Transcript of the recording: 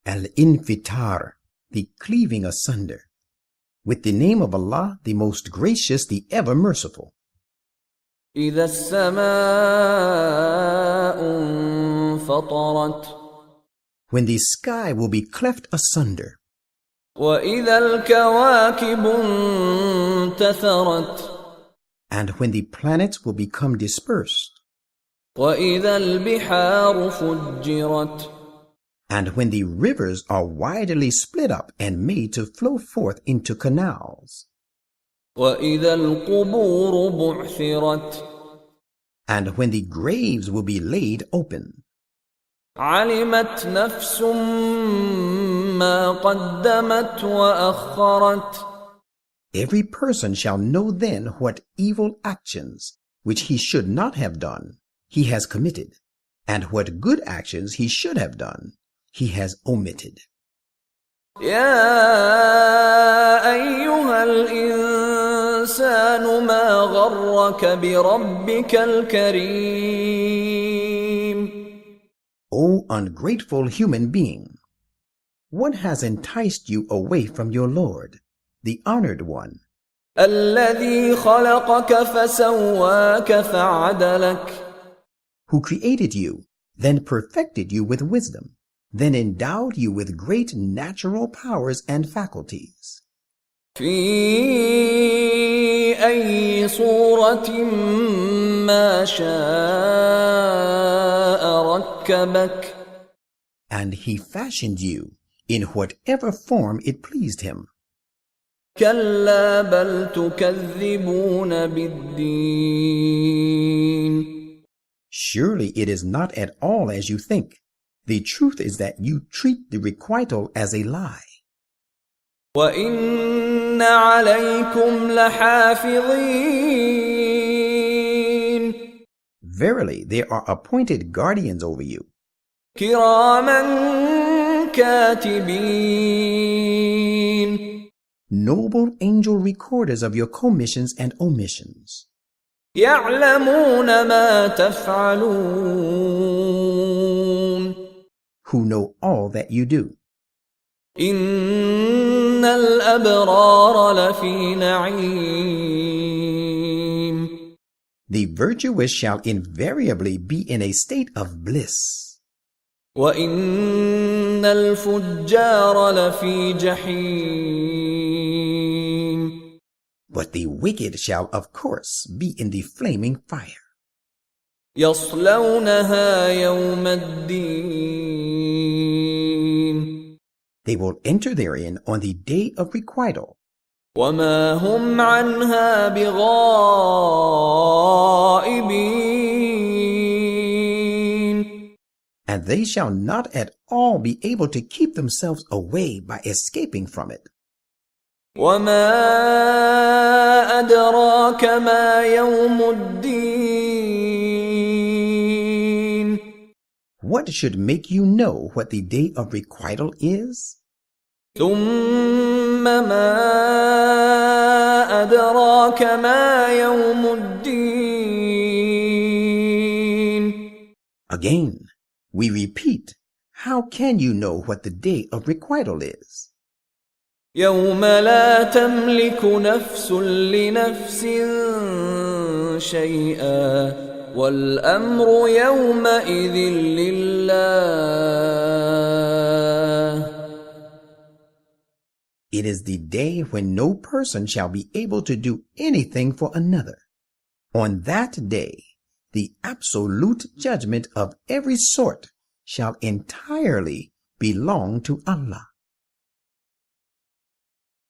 Al-Infitar, the cleaving asunder. With the name of Allah, the most gracious, the ever merciful. إذا السماء انفطرت When the sky will be cleft asunder. وإذا الكواكب انتثرت And when the planets will become dispersed. وإذا البحار فجرت And when the rivers are widely split up and made to flow forth into canals. وإذا القبور بعثرت And when the graves will be laid open. علمت نفس ما قدمت وأخرت Every person shall know then what evil actions, which he should not have done, he has committed, and what good actions he should have done, he has omitted. يا أيها الإنسان ما غرك بربك الكريم O ungrateful human being, what has enticed you away from your Lord, the honored one, الذي خلقك فسواك فعدلك who created you, then perfected you with wisdom, then endowed you with great natural powers and faculties. في أي صورة ما شاء ركبك And he fashioned you in whatever form it pleased him. كلا بل تكذبون بالدين Surely it is not at all as you think. The truth is that you treat the requital as a lie. وَإِنَّ عَلَيْكُمْ لَحَافِظِينَ Verily, there are appointed guardians over you, كِرَامًا كَاتِبِينَ noble angel recorders of your commissions and omissions, يَعْلَمُونَ مَا تَفْعَلُونَ who know all that you do. إِنَّ الْأَبْرَارَ لَفِي نَعِيمٍ The virtuous shall invariably be in a state of bliss, وَإِنَّ الْفُجَّارَ لَفِي جَحِيمٍ but the wicked shall of course be in the flaming fire. يَصْلَوْنَهَا يَوْمَ الدِّينِ They will enter therein on the day of requital, وَمَا هُمْ عَنْهَا بِغَائِبِينَ and they shall not at all be able to keep themselves away by escaping from it. وَمَا أَدْرَاكَ مَا يَوْمُ الدِّينِ What should make you know what the day of requital is? ثُمَّ مَا أَدْرَاكَ مَا يَوْمُ الدِّينِ Again, we repeat, how can you know what the day of requital is? يَوْمَ لَا تَمْلِكُ نَفْسٌ لِنَفْسٍ شَيْئًا وَالْأَمْرُ يَوْمَئِذٍ لِلَّهِ It is the day when no person shall be able to do anything for another. On that day, the absolute judgment of every sort shall entirely belong to Allah.